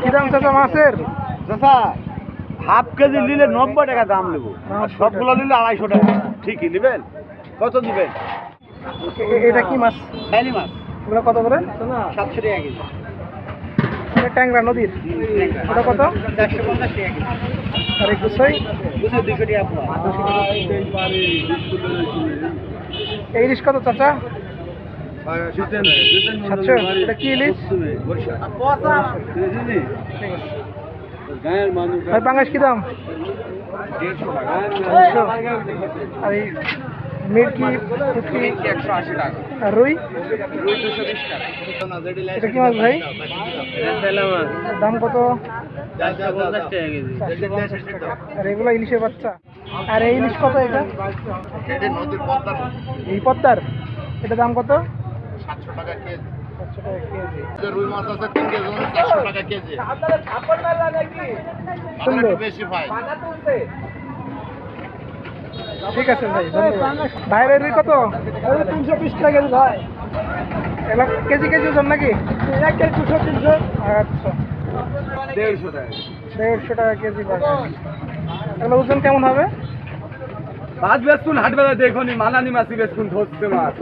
কি দাম চাচা মাছের? চাচা হাফ কেজি নিলে 90 টাকা দাম নেবো, আর সবগুলো নিলে 250 টাকা। ঠিকই নেবেন? কত দিবেন? এটা কি মাছ? ফেনী মাছ। ওগুলো কত করে? 700 টাকা কেজি। এটা ট্যাংরা নদীর। ওটা কত? 450 টাকা কেজি। আর এই গুছাই? বুঝে 200 টাকা পোয়া। এই ইলিশ কত চাচা? 700? এটা কি ইলিশ? ঠিক আছে। আর পাঙ্গাস কি দাম? 150 আর এই মিরকি পুঁটি 180 টাকা। আর রুই? 220 টাকা। এটা কি মাছ ভাই? এটা তেলা মাছ। দাম কত? 450 টাকা কেজি। 450 টাকা। আর এগুলো ইলিশের বাচ্চা। আর এই ইলিশ কত এটা? এটা নদীর পদ্মা। এই পদ্মার? এটা দাম কত? 700 টাকা কেজি। 700 টাকা কেজি। রুই মাছ আছে 3 কেজি 400 টাকা কেজি। সুন্দর। বেশি ভাই। ঠিক আছে ভাই, ধন্যবাদ। বাইরের রুই কত? 320 টাকা কেজি ভাই। এগুলো কেজি কেজি ওজন নাকি? 1 কেজি 200 300। আচ্ছা, 150 টাকা। 150 টাকা কেজি পাবেন। এগুলো ওজন কেমন হবে? মাছ বেচুন হাট বেলা দেখুন, মানানি মাছই বেচুন, ধরছে মাছ।